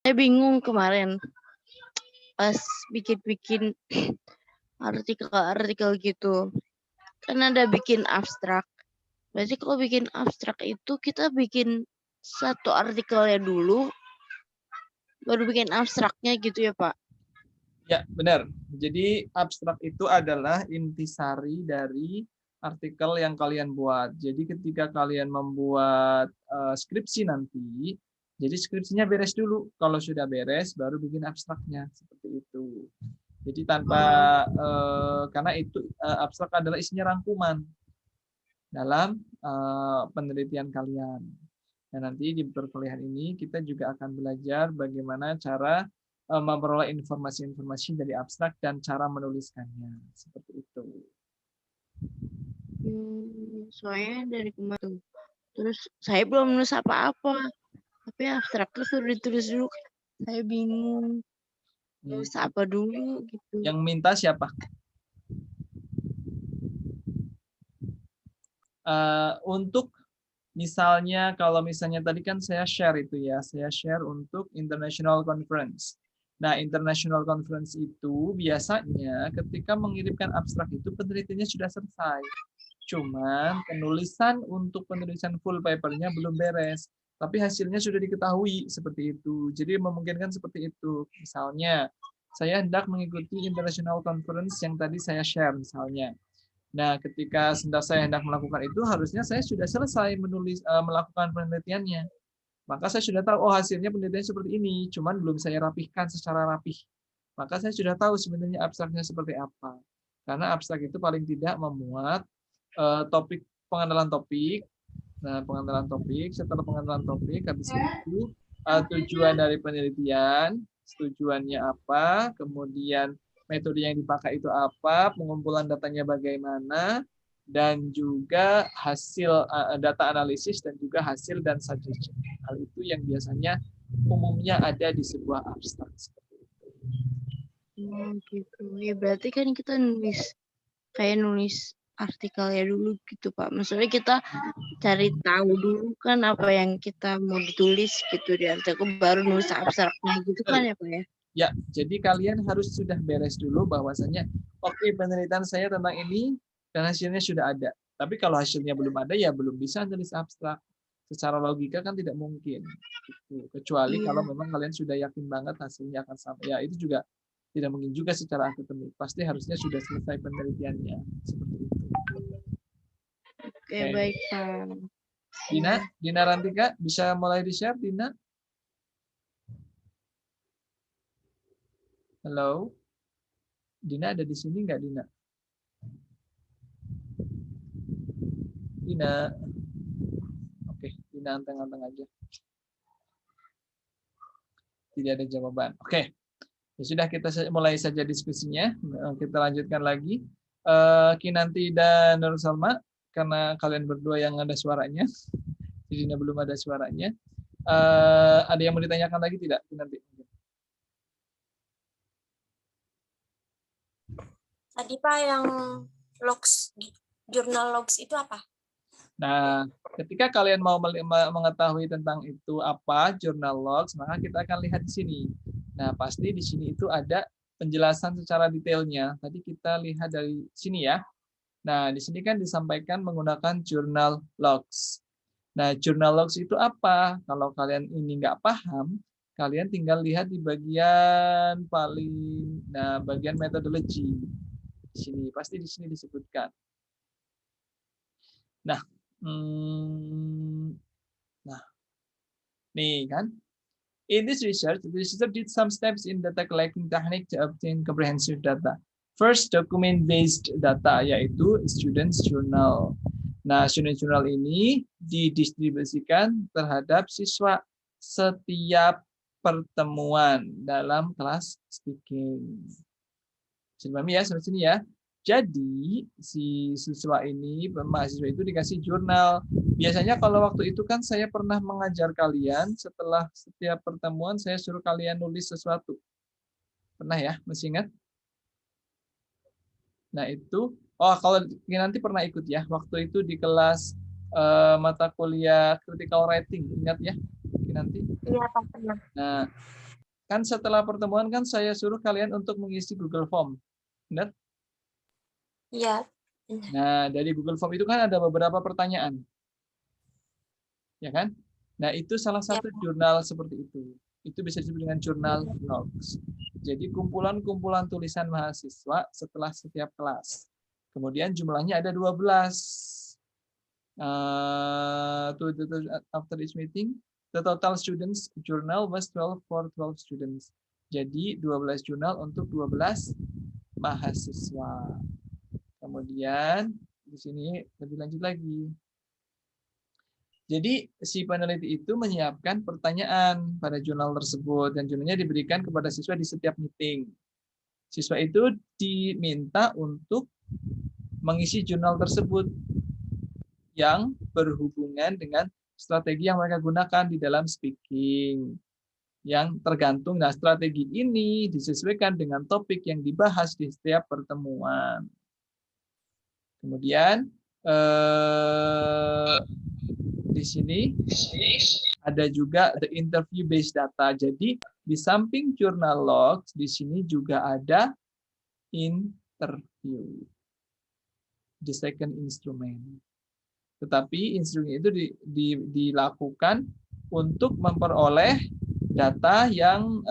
Saya bingung kemarin pas bikin-bikin artikel-artikel gitu. Kan ada bikin abstrak. Berarti kalau bikin abstrak itu kita bikin satu artikelnya dulu, baru bikin abstraknya gitu ya Pak? Ya, benar. Jadi abstrak itu adalah intisari dari artikel yang kalian buat. Jadi ketika kalian membuat skripsi nanti, jadi skripsinya beres dulu. Kalau sudah beres, baru bikin abstraknya. Seperti itu. Jadi tanpa, karena itu abstrak adalah isinya rangkuman dalam penelitian kalian. Dan nanti di perkuliahan ini kita juga akan belajar bagaimana cara memperoleh informasi-informasi dari abstrak dan cara menuliskannya. Seperti itu. Soalnya dari kemarin terus saya belum nulis apa-apa. Tapi abstraknya suruh ditulis dulu. Saya bingung. Nulis apa dulu gitu. Yang minta siapa? Untuk misalnya, kalau misalnya tadi kan saya share itu ya, saya share untuk international conference. Nah, international conference itu biasanya ketika mengirimkan abstrak itu penelitiannya sudah selesai. Cuman penulisan untuk penulisan full papernya belum beres. Tapi hasilnya sudah diketahui seperti itu. Jadi memungkinkan seperti itu. Misalnya, saya hendak mengikuti international conference yang tadi saya share misalnya. Nah, ketika saya hendak melakukan itu, harusnya saya sudah selesai melakukan penelitiannya. Maka saya sudah tahu, oh hasilnya penelitian seperti ini, cuman belum saya rapihkan secara rapih. Maka saya sudah tahu sebenarnya abstraknya seperti apa. Karena abstrak itu paling tidak memuat topik, pengenalan topik. Nah, pengenalan topik, setelah pengenalan topik, habis itu tujuan dari penelitian, tujuannya apa, kemudian metode yang dipakai itu apa, pengumpulan datanya bagaimana, dan juga hasil data analisis dan juga hasil dan suggestion. Hal itu yang biasanya umumnya ada di sebuah abstrak seperti itu. Gitu. Ya berarti kan kita nulis artikelnya dulu gitu Pak. Maksudnya kita cari tahu dulu kan apa yang kita mau ditulis gitu di artikel, baru nulis abstraknya gitu kan ya Pak ya? Ya, jadi kalian harus sudah beres dulu bahwasanya oke, penelitian saya tentang ini dan hasilnya sudah ada. Tapi kalau hasilnya belum ada ya belum bisa nulis abstrak. Secara logika kan tidak mungkin. Gitu. Kecuali kalau memang kalian sudah yakin banget hasilnya akan sama. Ya itu juga tidak mungkin juga secara akademik. Pasti harusnya sudah selesai penelitiannya. Seperti itu. Oke, baik Pak. Dina Rantika, bisa mulai di-share, Dina? Halo? Dina ada di sini nggak, Dina? Dina. Oke, Dina anteng-anteng aja. Tidak ada jawaban. Oke. Ya sudah, kita mulai saja diskusinya. Kita lanjutkan lagi. Kinanti dan Nur Salma, karena kalian berdua yang ada suaranya. Jadi Dina belum ada suaranya. Ada yang mau ditanyakan lagi tidak, Kinanti? Tadi Pak yang logs, jurnal logs itu apa? Nah, ketika kalian mau mengetahui tentang itu apa journal logs, maka kita akan lihat di sini. Nah, pasti di sini itu ada penjelasan secara detailnya. Tadi kita lihat dari sini ya. Nah, di sini kan disampaikan menggunakan journal logs. Nah, journal logs itu apa? Kalau kalian ini nggak paham, kalian tinggal lihat di bagian bagian metodologi. Di sini, pasti di sini disebutkan. Nah, nih kan. In this research, the researcher did some steps in data collecting technique to obtain comprehensive data. First, document-based data, yaitu students journal. Nah, student journal ini didistribusikan terhadap siswa setiap pertemuan dalam kelas speaking. Pahami ya, sampai sini ya. Jadi si siswa ini, mahasiswa itu dikasih jurnal. Biasanya kalau waktu itu kan saya pernah mengajar kalian, setelah setiap pertemuan saya suruh kalian nulis sesuatu. Pernah ya, masih ingat? Nah itu, kalau nanti pernah ikut ya, waktu itu di kelas mata kuliah critical writing, ingat ya? Nanti. Iya Pak, pernah. Nah, kan setelah pertemuan kan saya suruh kalian untuk mengisi Google Form. Benar? Ya. Nah, dari Google Form itu kan ada beberapa pertanyaan. Ya kan? Nah, itu salah satu jurnal seperti itu. Itu bisa disebut dengan jurnal logs. Jadi kumpulan-kumpulan tulisan mahasiswa setelah setiap kelas. Kemudian jumlahnya ada 12. After this meeting, the total students journal was 12 for 12 students. Jadi 12 jurnal untuk 12 mahasiswa. Kemudian di sini lebih lanjut lagi. Jadi si peneliti itu menyiapkan pertanyaan pada jurnal tersebut dan jurnalnya diberikan kepada siswa di setiap meeting. Siswa itu diminta untuk mengisi jurnal tersebut yang berhubungan dengan strategi yang mereka gunakan di dalam speaking. Yang tergantung, nah strategi ini disesuaikan dengan topik yang dibahas di setiap pertemuan. Kemudian di sini ada juga the interview based data. Jadi di samping journal logs, di sini juga ada interview. The second instrument. Tetapi instrumen itu dilakukan untuk memperoleh data yang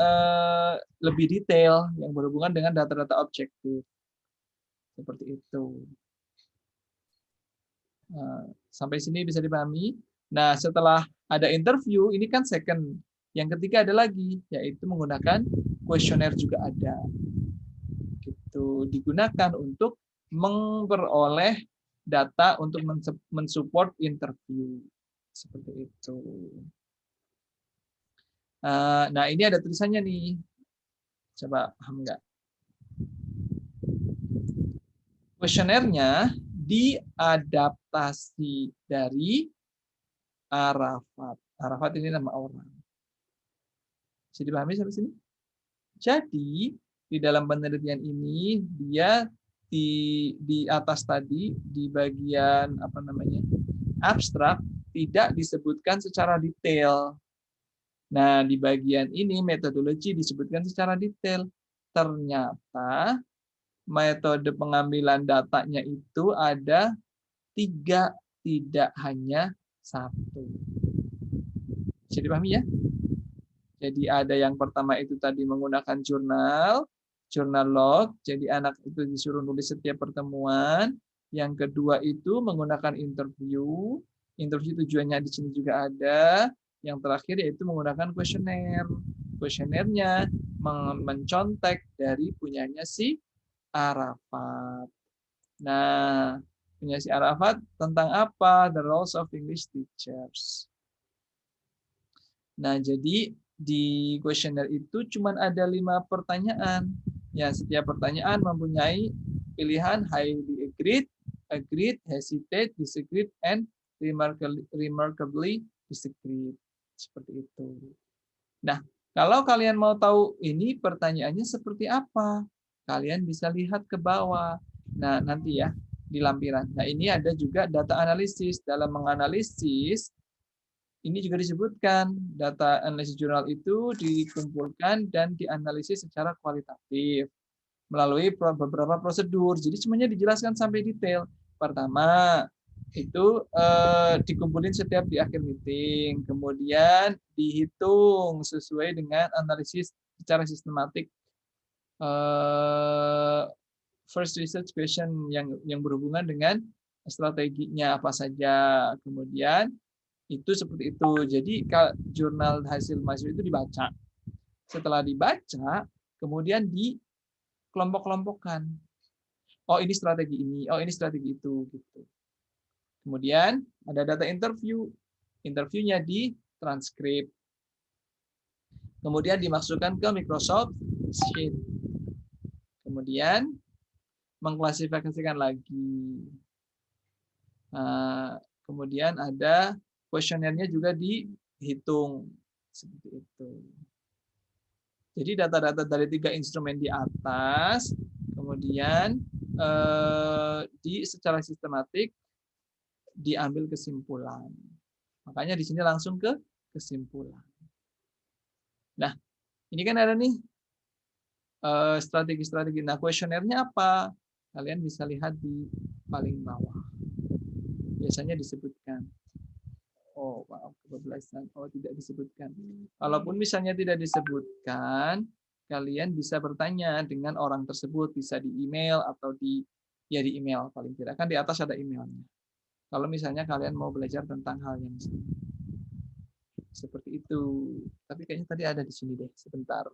lebih detail, yang berhubungan dengan data-data objektif. Seperti itu. Sampai sini bisa dipahami. Nah, setelah ada interview, ini kan second. Yang ketiga ada lagi, yaitu menggunakan kuesioner juga ada. Gitu, digunakan untuk memperoleh data untuk mensupport interview. Seperti itu. Nah, ini ada tulisannya nih. Coba paham nggak? Kuesionernya diadaptasi dari Arafat. Arafat ini nama orang. Bisa dipahami sampai sini? Jadi, di dalam penelitian ini, dia di atas tadi, di bagian abstrak, tidak disebutkan secara detail. Nah, di bagian ini metodologi disebutkan secara detail. Ternyata metode pengambilan datanya itu ada 3, tidak hanya 1. Bisa dipahami ya? Jadi ada yang pertama itu tadi menggunakan jurnal log. Jadi anak itu disuruh nulis setiap pertemuan. Yang kedua itu menggunakan interview. Interview tujuannya di sini juga ada. Yang terakhir yaitu menggunakan kuesioner. Kuesionernya mencontek dari punyanya si Arafat. Nah, punya si Arafat tentang apa? The roles of English teachers. Nah, jadi di kuesioner itu cuma ada 5 pertanyaan. Ya, setiap pertanyaan mempunyai pilihan highly agreed, hesitate, disagreed, and remarkably disagreed. Seperti itu. Nah, kalau kalian mau tahu ini pertanyaannya seperti apa, kalian bisa lihat ke bawah. Nah, nanti ya di lampiran. Nah, ini ada juga data analisis. Dalam menganalisis, ini juga disebutkan data analisis jurnal itu dikumpulkan dan dianalisis secara kualitatif melalui beberapa prosedur. Jadi semuanya dijelaskan sampai detail. Pertama, itu dikumpulin setiap di akhir meeting. Kemudian dihitung sesuai dengan analisis secara sistematik. First research question yang berhubungan dengan strateginya apa saja. Kemudian itu seperti itu. Jadi jurnal hasil mahasiswa itu dibaca. Setelah dibaca, kemudian dikelompok-kelompokkan. Oh, ini strategi ini. Oh, ini strategi itu. Gitu. Kemudian ada data interview. Interviewnya ditranskrip. Kemudian dimasukkan ke Microsoft Sheet. Kemudian mengklasifikasikan lagi. Kemudian ada kuesionernya juga dihitung seperti itu. Jadi data-data dari 3 instrumen di atas, kemudian secara sistematik diambil kesimpulan. Makanya di sini langsung ke kesimpulan. Nah, Ini kan ada nih strategi-strategi. Nah, kuesionernya apa? Kalian bisa lihat di paling bawah. Biasanya disebutkan. Oh, maaf, kebablasan. Oh, tidak disebutkan. Walaupun misalnya tidak disebutkan, kalian bisa bertanya dengan orang tersebut, bisa di email atau di email paling tidak. Kan di atas ada emailnya. Kalau misalnya kalian mau belajar tentang hal yang sama. Seperti itu. Tapi kayaknya tadi ada di sini deh. Sebentar.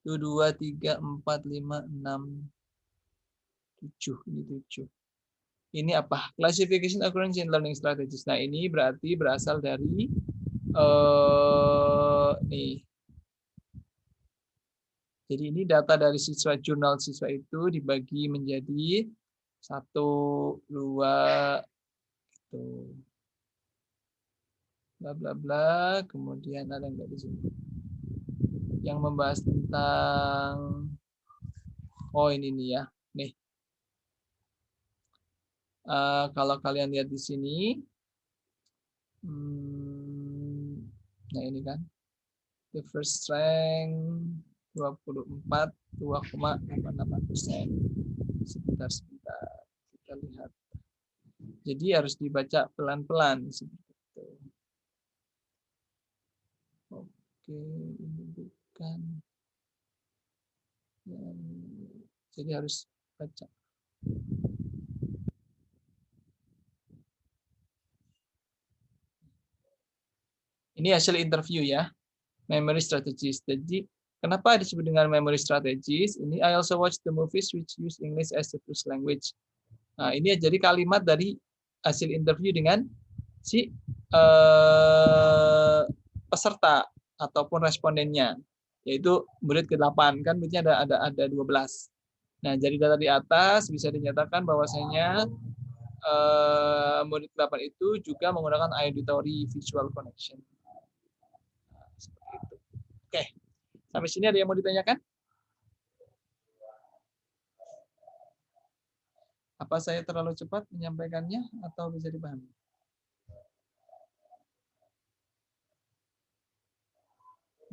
1, 2, 3, 4, 5, 6, 7. Ini 7. Ini apa? Classification Accuracy in Learning Strategies. Nah, ini berarti berasal dari nih. Jadi ini data dari siswa, jurnal siswa itu dibagi menjadi 1, 2, gitu. Bla bla bla. Kemudian ada nggak di sini? Yang membahas tentang, oh ini nih ya, nih. Kalau kalian lihat di sini, nah ini kan, the first strength 24,88%. Sebentar, kita lihat. Jadi harus dibaca pelan-pelan seperti itu. Oke, ini bukan. Jadi harus baca. Ini hasil interview ya, memory strategies. Jadi kenapa disebut dengan memory strategies? Ini I also watch the movies which use English as the first language. Nah, ini jadi kalimat dari hasil interview dengan si peserta ataupun respondennya, yaitu murid ke-8, kan muridnya ada 12. Nah, jadi data di atas bisa dinyatakan bahwasanya murid ke-8 itu juga menggunakan auditory visual connection. Seperti itu. Oke, sampai sini ada yang mau ditanyakan? Apa saya terlalu cepat menyampaikannya atau bisa dipahami?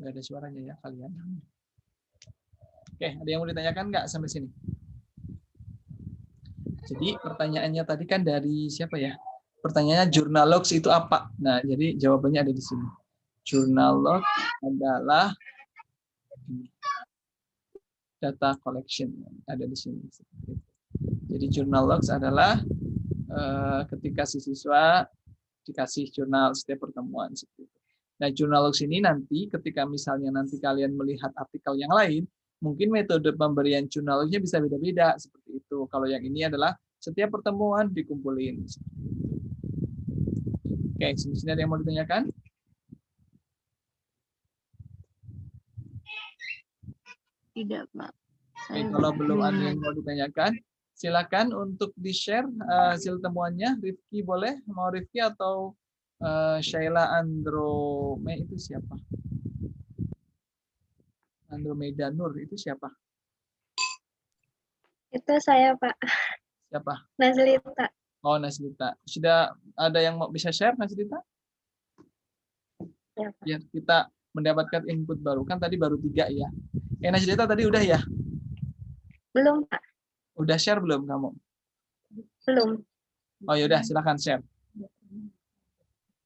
Nggak ada suaranya ya kalian. Oke, ada yang mau ditanyakan nggak sampai sini? Jadi pertanyaannya tadi kan dari siapa ya? Pertanyaannya journal logs itu apa? Nah, jadi jawabannya ada di sini. Journal log adalah data collection, ada di sini. Jadi journal logs adalah ketika si siswa dikasih jurnal setiap pertemuan. Nah, journal logs ini nanti ketika misalnya nanti kalian melihat artikel yang lain, mungkin metode pemberian journal lognya bisa beda-beda seperti itu. Kalau yang ini adalah setiap pertemuan dikumpulin. Oke, sini ada yang mau ditanyakan? Tidak, Pak. Oke, kalau belum ada yang mau ditanyakan, silakan untuk di-share hasil temuannya. Rifki boleh? Mau Rifki atau Sheila Androme itu siapa? Andromeda Nur itu siapa? Itu saya, Pak. Siapa? Nazlita. Oh, Nazlita. Sudah ada yang mau bisa share, Nazlita? Ya, Pak. Biar kita mendapatkan input baru. Kan tadi baru 3 ya. Nazlita tadi udah ya? Belum, Pak. Udah share belum kamu? Belum. Oh yaudah, silakan share.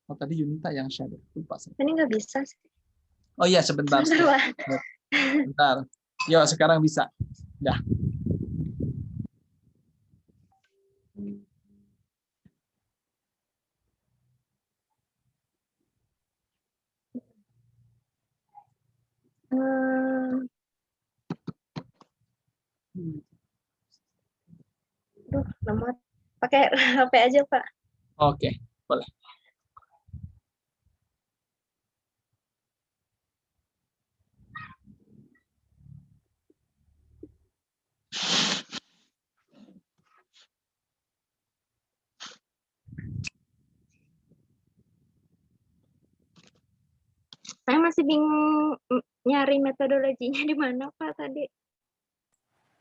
Oh tadi Yunita yang share. Lupa saya. Ini nggak bisa sih. Oh iya, sebentar. Sebentar. Yuk, sekarang bisa. Dah. Duh, nomor. Pakai HP aja, Pak. Oke, boleh. Saya masih bingung nyari metodologinya di mana, Pak, tadi.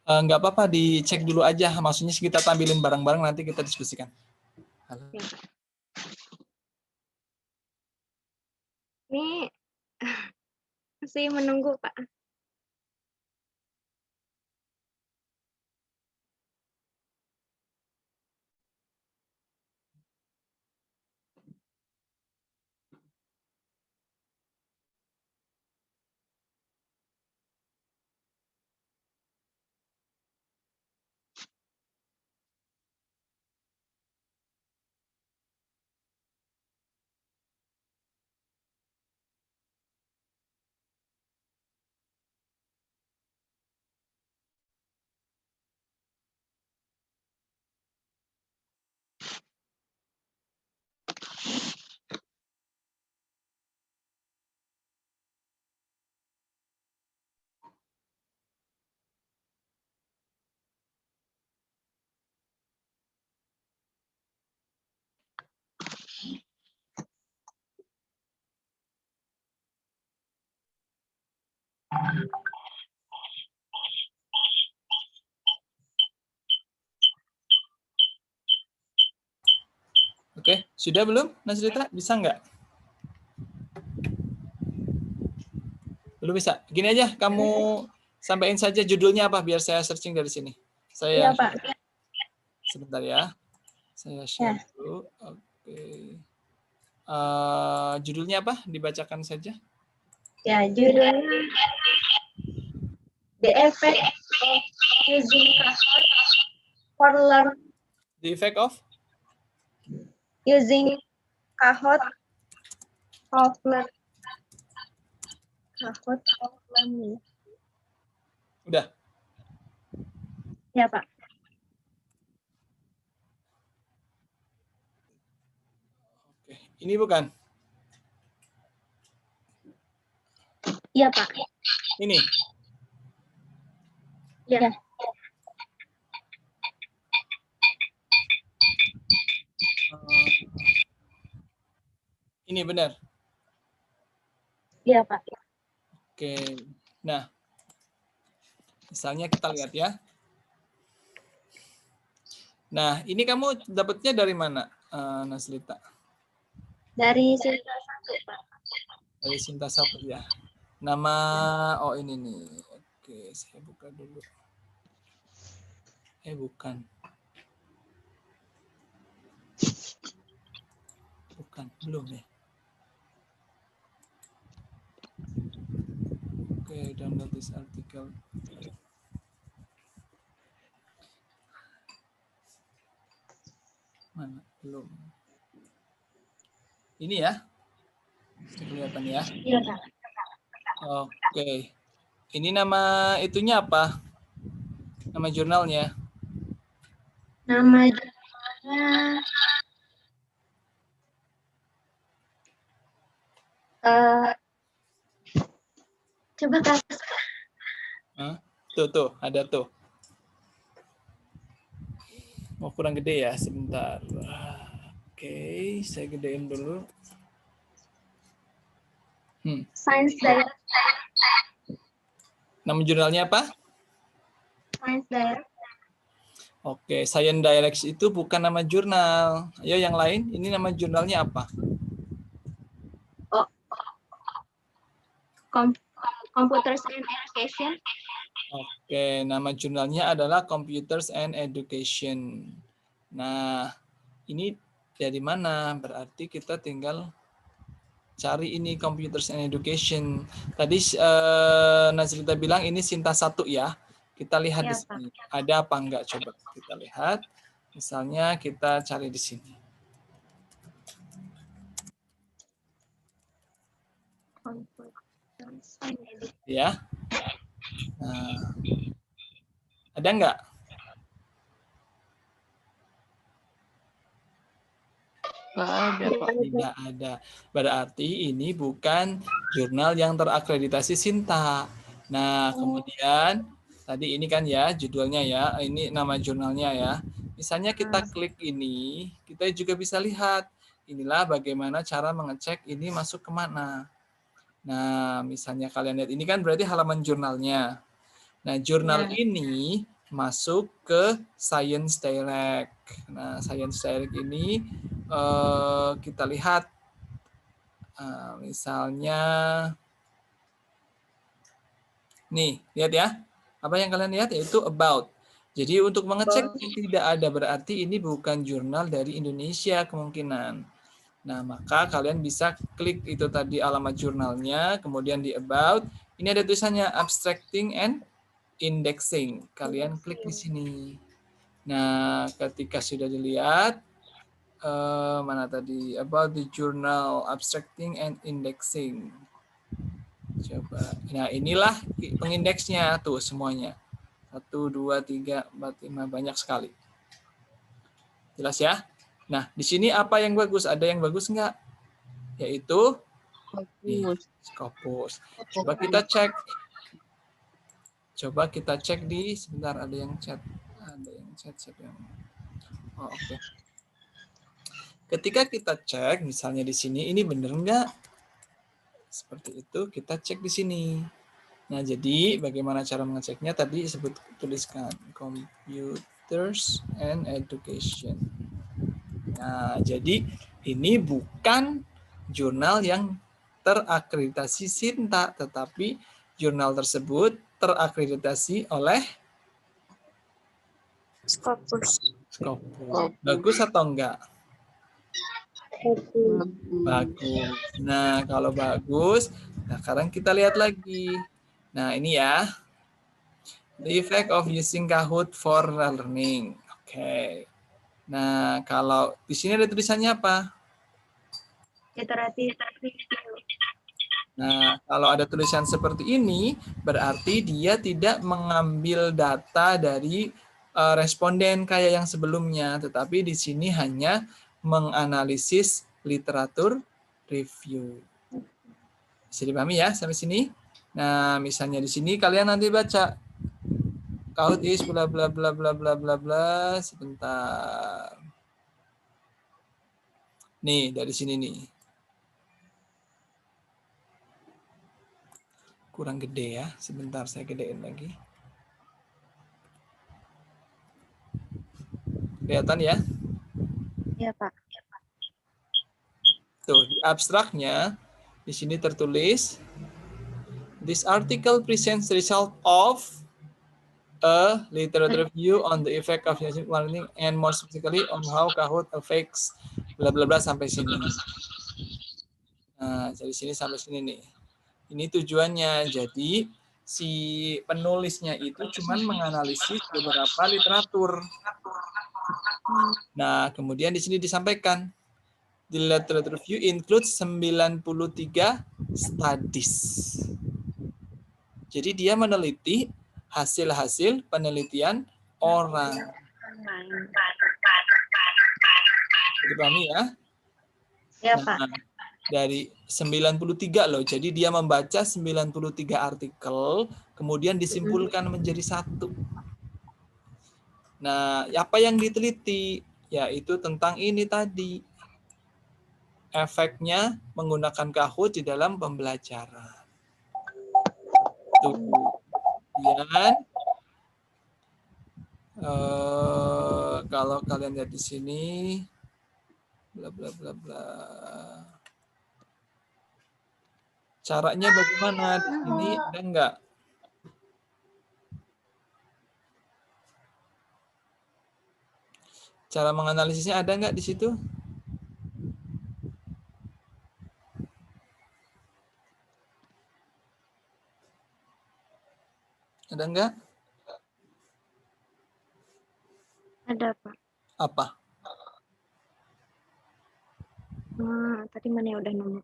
Nggak apa-apa, dicek dulu aja. Maksudnya kita tampilin bareng-bareng, nanti kita diskusikan. Halo. Ya. Ini Masih menunggu, Pak. Oke, sudah belum, Nasrita? Bisa nggak? Belum bisa. Gini aja, kamu sampaikan saja judulnya apa biar saya searching dari sini. Iya, Saya Pak. sebentar ya. Saya share dulu. Oke. Judulnya apa? Dibacakan saja. Ya, judulnya The Effect of Using Kahoot for Learning. The effect of Using Kahoot of Learning. Kahoot of Learning. udah. Ya, Pak. Oke. Ini bukan. Iya, Pak. Ini. Ya. Ini benar. Iya, Pak. Oke. Nah, misalnya kita lihat ya. Nah, ini kamu dapatnya dari mana, Naslita? Dari Sinta 1, Pak. Dari Sinta 1 ya. Nama, oh ini nih. Oke, saya buka dulu. Bukan. Bukan, belum ya. Oke, download this article. Mana? Belum. Ini ya. Sudah kelihatan ya. Iya, Pak. Oke. Ini nama itunya apa? Nama jurnalnya? Nama jurnalnya coba Kak. Tuh, ada tuh. Mau kurang gede ya, sebentar. Oke, saya gedein dulu. Science Direct. Nama jurnalnya apa? Science Direct. Oke, Science Direct itu bukan nama jurnal. Ayo yang lain, ini nama jurnalnya apa? Oh, Computers and Education. Oke, nama jurnalnya adalah Computers and Education. Nah, ini dari mana? Berarti kita tinggal cari ini Computers and Education. Tadi Nazrita bilang ini Sinta 1 ya. Kita lihat Ya, di sini. Ada apa enggak? Coba kita lihat. Misalnya kita cari di sini. Ya. Nah, ada enggak? Nggak ada, Pak. Tidak ada. Berarti ini bukan jurnal yang terakreditasi Sinta. Nah, kemudian tadi ini kan ya judulnya ya, ini nama jurnalnya ya. Misalnya kita klik ini, kita juga bisa lihat inilah bagaimana cara mengecek ini masuk kemana. Nah, misalnya kalian lihat ini kan berarti halaman jurnalnya. Nah, jurnal ini masuk ke Science Direct. Nah, Science Direct ini kita lihat misalnya Nih, lihat ya. Apa yang kalian lihat yaitu about. Jadi untuk mengecek tidak ada berarti ini bukan jurnal dari Indonesia kemungkinan. Nah, maka kalian bisa klik itu tadi alamat jurnalnya, kemudian di about. Ini ada tulisannya abstracting and indexing. Kalian klik di sini. Nah, ketika sudah dilihat, mana tadi? About the journal abstracting and indexing. Coba. Nah, inilah pengindeksnya tuh semuanya. 1, 2, 3, 4, 5, banyak sekali. Jelas ya? Nah, di sini apa yang bagus? Ada yang bagus nggak? Yaitu Scopus. Coba kita cek. Di sebentar, ada yang chat. Siapa yang? Oh, oke. Ketika kita cek, misalnya di sini, ini benar nggak? Seperti itu, kita cek di sini. Nah, jadi bagaimana cara mengeceknya? Tadi tuliskan computers and education. Nah, jadi ini bukan jurnal yang terakreditasi Sinta, tetapi jurnal tersebut terakreditasi oleh Scopus. Bagus atau enggak? Bagus. Nah, kalau bagus, nah sekarang kita lihat lagi. Nah, ini ya. The effect of using Kahoot for learning. Oke. Nah, kalau di sini ada tulisannya apa? Iteratif. Nah, kalau ada tulisan seperti ini, berarti dia tidak mengambil data dari responden kayak yang sebelumnya, tetapi di sini hanya menganalisis literatur review. Bisa dipahami ya sampai sini? Nah, misalnya di sini kalian nanti baca Kahoot is bla bla bla bla bla bla bla. Sebentar. Nih, dari sini nih. Kurang gede ya. Sebentar saya gedein lagi. Kelihatan ya? Iya, Pak. Tuh, di abstraknya di sini tertulis this article presents the result of a literature review on the effect of using learning and more specifically on how Kahoot affects bla bla bla sampai sini. Nah, dari sini sampai sini nih. Ini tujuannya. Jadi si penulisnya itu cuman menganalisis beberapa literatur. Nah, kemudian di sini disampaikan the literature review includes 93 studies. Jadi dia meneliti hasil-hasil penelitian orang. Dipahami ya? Iya, Pak. Nah, dari 93 loh. Jadi dia membaca 93 artikel, kemudian disimpulkan menjadi satu. Nah, apa yang diteliti? Yaitu tentang ini tadi. Efeknya menggunakan Kahoot di dalam pembelajaran. Kemudian kalau kalian lihat di sini, bla bla bla bla. Caranya bagaimana? Di sini ada enggak? Cara menganalisisnya ada enggak di situ? Ada enggak? Ada, Pak. Apa? Tadi mana ya udah nemu.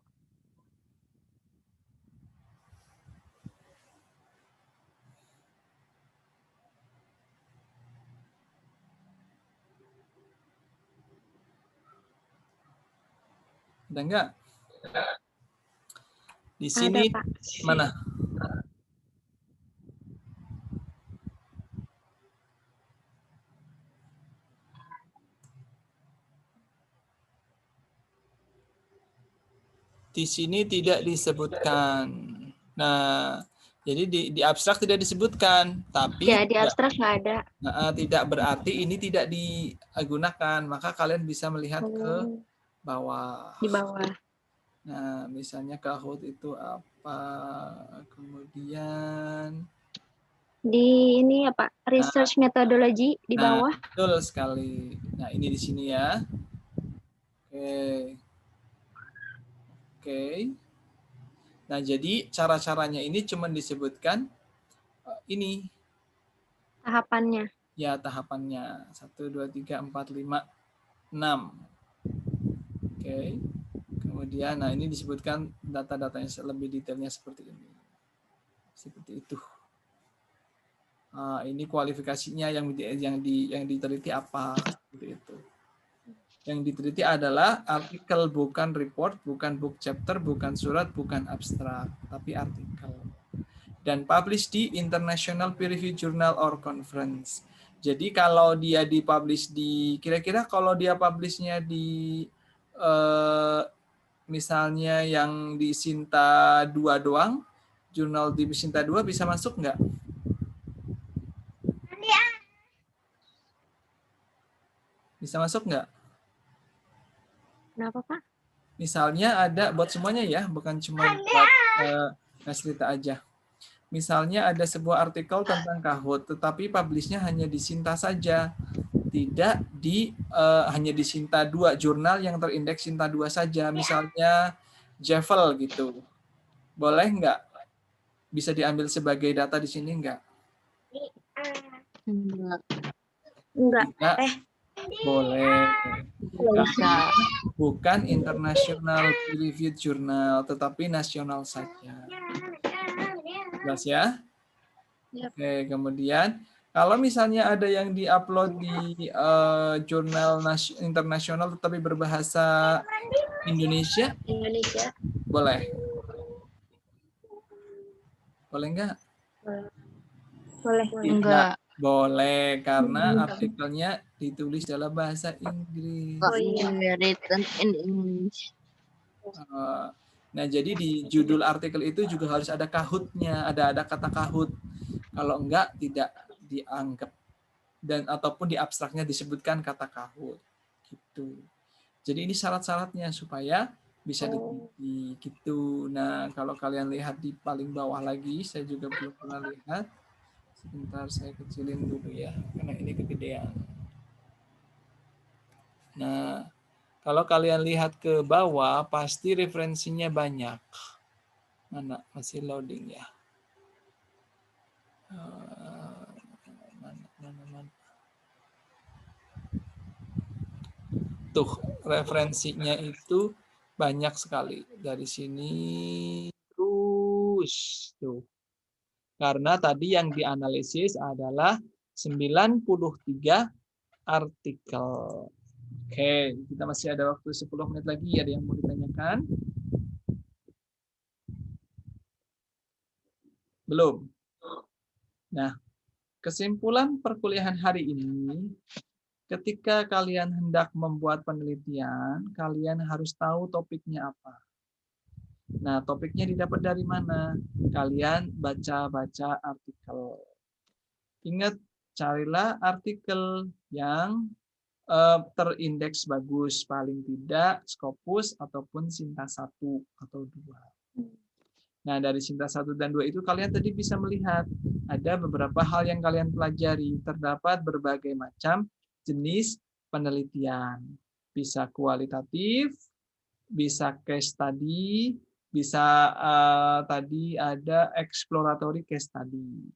Ada enggak? Di sini Ada, Pak. mana? Di sini tidak disebutkan. Nah, jadi di abstrak tidak disebutkan, tapi Ya, di abstrak nggak ada. Tidak berarti ini tidak digunakan. Maka kalian bisa melihat ke bawah. Di bawah. Nah, misalnya Kahoot itu apa? apa. Kemudian Di ini ya Pak, research methodology di bawah. betul sekali. Nah, ini di sini ya. Oke. Oke. Nah, jadi cara-caranya ini cuma disebutkan ini Tahapannya. ya tahapannya 1 2 3 4 5 6. Oke. Kemudian nah ini disebutkan data-datanya lebih detailnya seperti ini. Seperti itu. Ini kualifikasinya yang diteliti apa seperti itu. Yang diteliti adalah artikel, bukan report, bukan book chapter, bukan surat, bukan abstrak, tapi artikel. Dan publish di international peer review journal or conference. Jadi kalau dia dipublish di, kira-kira kalau dia publishnya di misalnya yang di Sinta 2 doang, jurnal di Sinta 2 bisa masuk nggak? Bisa masuk nggak? Kenapa Pak? Misalnya ada buat semuanya ya, bukan cuma buat Nasrita aja. Misalnya ada sebuah artikel tentang Kahoot, tetapi publishnya hanya di Sinta saja, tidak di hanya di Sinta 2, jurnal yang terindeks Sinta 2 saja, misalnya Jeffel gitu. Boleh nggak? Bisa diambil sebagai data di sini nggak? Enggak. Enggak. Tidak. Boleh. Bisa. Bukan international peer reviewed journal, tetapi nasional saja. Jelas ya? Yap. Oke, kemudian kalau misalnya ada yang diupload di jurnal internasional tetapi berbahasa Indonesia, Indonesia. boleh. Boleh nggak? Boleh. Enggak. Boleh, karena artikelnya ditulis dalam bahasa Inggris. Oh, iya. Written in English. Nah, jadi di judul artikel itu juga harus ada Kahoot-nya, ada kata Kahoot. Kalau enggak, tidak dianggap. Dan ataupun di abstraknya disebutkan kata Kahoot. Gitu. Jadi ini syarat-syaratnya supaya bisa diteliti gitu. Nah, kalau kalian lihat di paling bawah lagi, saya juga belum pernah lihat. Sebentar saya kecilin dulu ya, karena ini kegedean. Nah, kalau kalian lihat ke bawah, pasti referensinya banyak. Mana? Masih loading ya. Mana. Tuh, referensinya itu banyak sekali. Dari sini terus. Tuh. Karena tadi yang dianalisis adalah 93 artikel. Oke, kita masih ada waktu 10 menit lagi. Ada yang mau ditanyakan? Belum. Nah, kesimpulan perkuliahan hari ini, ketika kalian hendak membuat penelitian, kalian harus tahu topiknya apa. Nah, topiknya didapat dari mana? Kalian baca-baca artikel. Ingat, carilah artikel yang terindeks bagus, paling tidak Scopus ataupun Sinta 1 atau 2. Nah, dari Sinta 1 dan 2 itu kalian tadi bisa melihat ada beberapa hal yang kalian pelajari. Terdapat berbagai macam jenis penelitian. Bisa kualitatif, bisa case study, bisa tadi ada exploratory case study.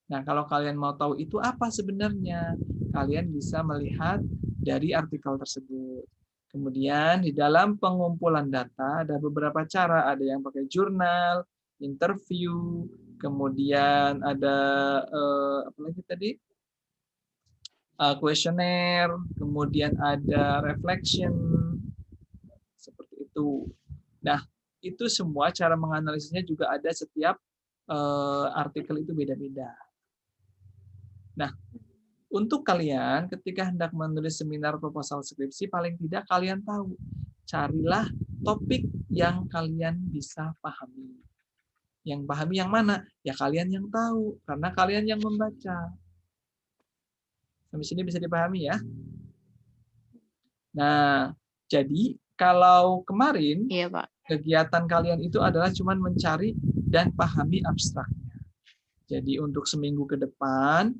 Nah, kalau kalian mau tahu itu apa sebenarnya, kalian bisa melihat dari artikel tersebut. Kemudian di dalam pengumpulan data ada beberapa cara, ada yang pakai jurnal, interview, kemudian ada apa lagi tadi? Kuesioner, kemudian ada reflection, seperti itu. Nah, itu semua cara menganalisisnya juga ada setiap artikel itu beda-beda. Nah, untuk kalian ketika hendak menulis seminar proposal skripsi, paling tidak kalian tahu, carilah topik yang kalian bisa pahami. Yang pahami yang mana? Ya kalian yang tahu, karena kalian yang membaca. Sampai sini bisa dipahami ya? Nah, jadi kalau kemarin Iya, Pak. kegiatan kalian itu adalah cuman mencari dan pahami abstraknya. Jadi untuk seminggu ke depan,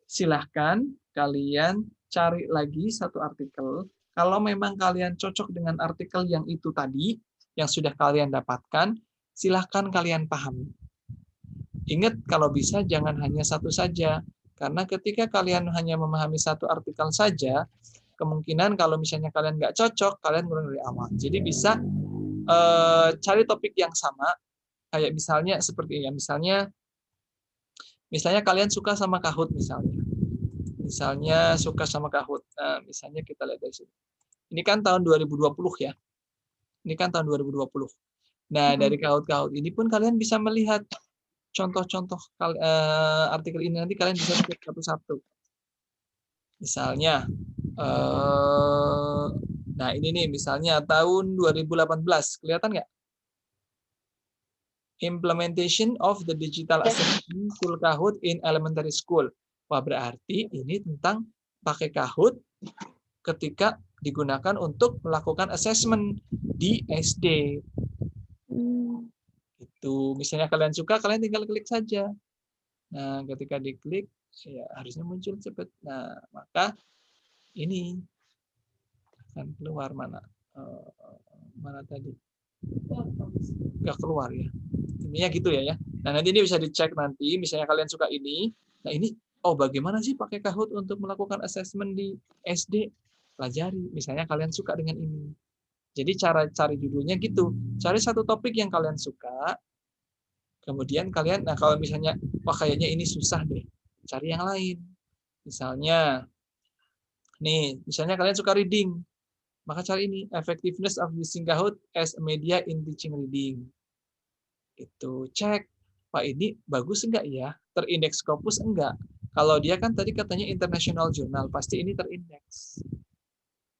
silahkan kalian cari lagi satu artikel. Kalau memang kalian cocok dengan artikel yang itu tadi, yang sudah kalian dapatkan, silahkan kalian pahami. Ingat, kalau bisa jangan hanya satu saja. Karena ketika kalian hanya memahami satu artikel saja, kemungkinan kalau misalnya kalian nggak cocok, kalian mulai dari awal. Jadi bisa cari topik yang sama, kayak misalnya seperti ya, misalnya kalian suka sama Kahoot misalnya suka sama Kahoot. Nah, misalnya kita lihat dari sini. Ini kan tahun 2020 ya. Ini kan tahun 2020. Nah, dari Kahoot ini pun kalian bisa melihat contoh-contoh artikel ini, nanti kalian bisa cek satu-satu. Misalnya, nah ini nih, misalnya tahun 2018, kelihatan nggak? Implementation of the digital assessment tool Kahoot in elementary school. Wah, berarti ini tentang pakai Kahoot ketika digunakan untuk melakukan assessment di SD. Itu, misalnya kalian suka, kalian tinggal klik saja. Nah, ketika diklik, ya harusnya muncul cepat. Nah, maka ini akan keluar mana tadi? Nggak keluar ya. Intinya gitu ya. Nah, nanti ini bisa dicek nanti, misalnya kalian suka ini. Nah, ini, bagaimana sih pakai Kahoot untuk melakukan assessment di SD? Pelajari. Misalnya kalian suka dengan ini. Jadi cara cari judulnya gitu. Cari satu topik yang kalian suka, kemudian kalian, nah kalau misalnya, wah kayaknya ini susah deh, cari yang lain. Misalnya, nih, misalnya kalian suka reading, maka cari ini, effectiveness of using Kahoot as a media in teaching reading. Itu cek, Pak ini bagus enggak ya? Terindeks Scopus enggak? Kalau dia kan tadi katanya international journal, pasti ini terindeks.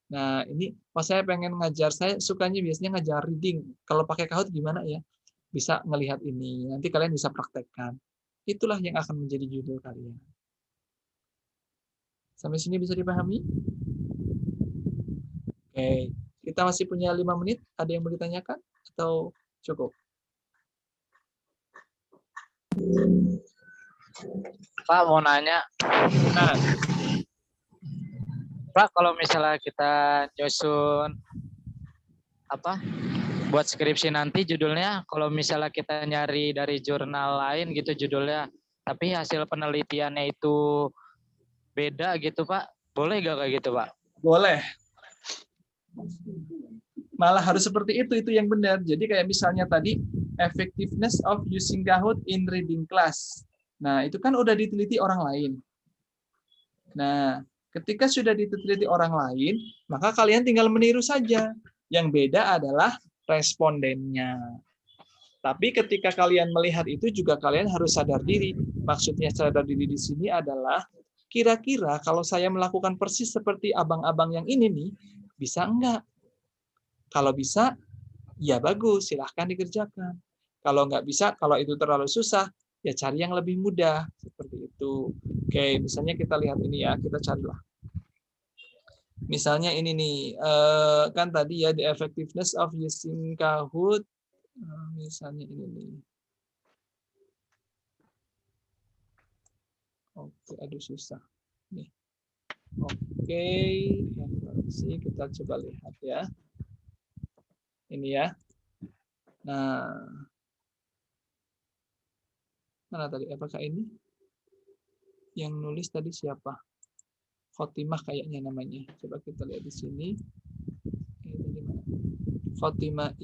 Nah, ini pas saya pengen ngajar, saya sukanya biasanya ngajar reading. Kalau pakai Kahoot gimana ya? Bisa ngelihat ini, nanti kalian bisa praktekkan. Itulah yang akan menjadi judul kalian. Sampai sini bisa dipahami? Oke, kita masih punya 5 menit. Ada yang mau ditanyakan? Atau cukup? Pak, mau nanya. Nah, Pak, kalau misalnya kita nyusun buat skripsi nanti judulnya, kalau misalnya kita nyari dari jurnal lain gitu judulnya, tapi hasil penelitiannya itu beda gitu Pak, boleh gak kayak gitu Pak? boleh. Malah harus seperti itu yang benar. Jadi kayak misalnya tadi, effectiveness of using Kahoot in reading class. Nah, itu kan udah diteliti orang lain. Nah, ketika sudah diteliti orang lain, maka kalian tinggal meniru saja. Yang beda adalah respondennya. Tapi ketika kalian melihat itu juga kalian harus sadar diri. Maksudnya sadar diri di sini adalah kira-kira kalau saya melakukan persis seperti abang-abang yang ini nih, bisa enggak? Kalau bisa, ya bagus, silahkan dikerjakan. Kalau nggak bisa, kalau itu terlalu susah, ya cari yang lebih mudah. Seperti itu. Oke, misalnya kita lihat ini ya, kita carilah. Misalnya ini nih, kan tadi ya, the effectiveness of using Kahoot. Misalnya ini nih. Oke, aduh susah. Nih. Oke, kita coba lihat ya. Ini ya. Nah, mana tadi? Apakah ini? Yang nulis tadi siapa? Khotimah kayaknya namanya. Coba kita lihat di sini. Khotimah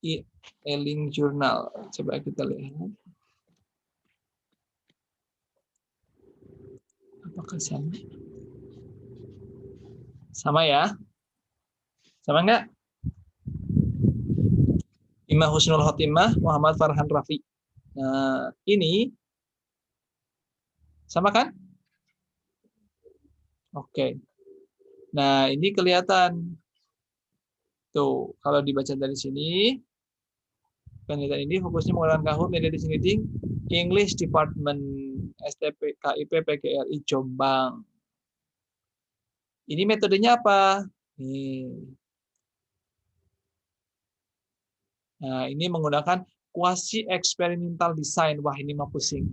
e-Learning Journal. Coba kita lihat. Apakah sama? Sama ya? Sama enggak? Imam Husnul Khotimah, Muhammad Farhan Rafi. Nah, ini sama kan? Oke. Nah, ini kelihatan. Tuh, kalau dibaca dari sini, penelitian ini fokusnya menggunakan Kahoot Media Reading English Department STP KIP PGRI Jombang. Ini metodenya apa? Nih. Nah, ini menggunakan quasi experimental design. Wah, ini mah pusing.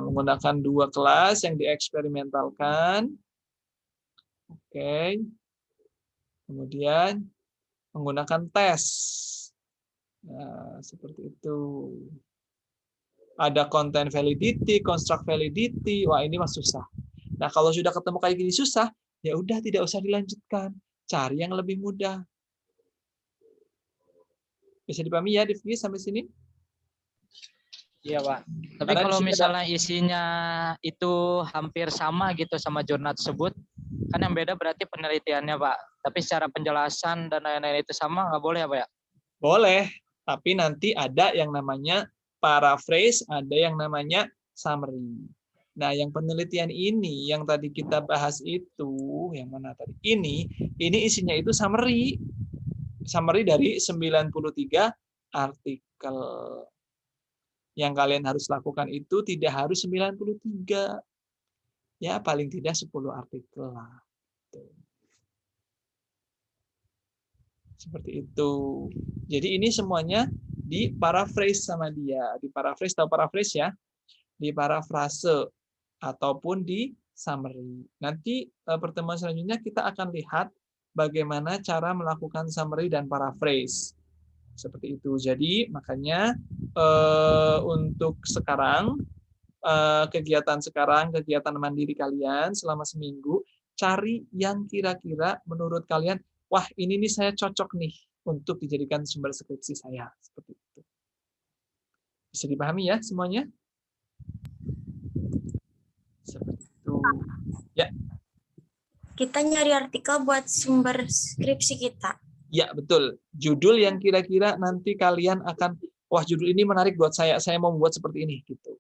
Menggunakan 2 kelas yang dieksperimentalkan. Oke. Kemudian menggunakan tes. Nah, seperti itu. Ada content validity, construct validity. Wah, ini mah susah. Nah, kalau sudah ketemu kayak gini susah, ya udah tidak usah dilanjutkan. Cari yang lebih mudah. Bisa dipahami ya, Divki, sampai sini? Iya, Pak. Tapi Karena di kalau sini ada- misalnya isinya itu hampir sama gitu sama jurnal tersebut, kan yang beda berarti penelitiannya, Pak. Tapi secara penjelasan dan lain-lain itu sama, nggak boleh ya, Pak ya? Boleh, tapi nanti ada yang namanya paraphrase, ada yang namanya summary. Nah, yang penelitian ini, yang tadi kita bahas itu, yang mana tadi? Ini isinya itu summary. Summary dari 93 artikel. Yang kalian harus lakukan itu tidak harus 93. Ya, paling tidak 10 artikel lah. Seperti itu. Jadi ini semuanya di paraphrase sama dia. Di paraphrase, tahu paraphrase ya? Di parafrase ataupun di summary. Nanti pertemuan selanjutnya kita akan lihat bagaimana cara melakukan summary dan paraphrase. Seperti itu. Jadi makanya untuk sekarang, kegiatan mandiri kalian selama seminggu, cari yang kira-kira menurut kalian, wah ini nih saya cocok nih untuk dijadikan sumber skripsi saya. Seperti itu. Bisa dipahami ya semuanya? Seperti itu. Ya. Kita nyari artikel buat sumber skripsi kita. Ya, betul. Judul yang kira-kira nanti kalian akan, wah judul ini menarik buat saya mau membuat seperti ini. Gitu.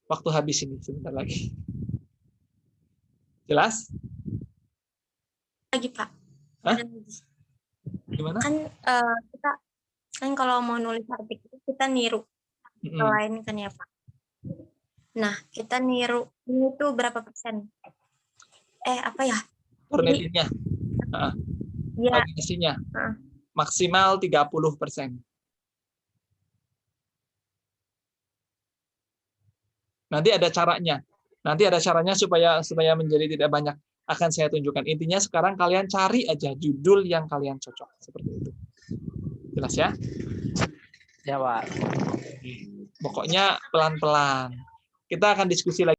Waktu habis ini, sebentar lagi. Jelas? Lagi, Pak. Hah? Ada lagi. Gimana? Kita kan kalau mau nulis artikel kita niru lain kan ya, Pak. Nah, kita niru ini tuh berapa persen? Apa ya? Kornetinya. Ya, Variasinya. Maksimal 30%. Nanti ada caranya. Nanti ada caranya supaya menjadi tidak banyak. Akan saya tunjukkan. Intinya sekarang kalian cari aja judul yang kalian cocok. Seperti itu. Jelas ya? Ya, Pak. Pokoknya pelan-pelan. Kita akan diskusi lagi.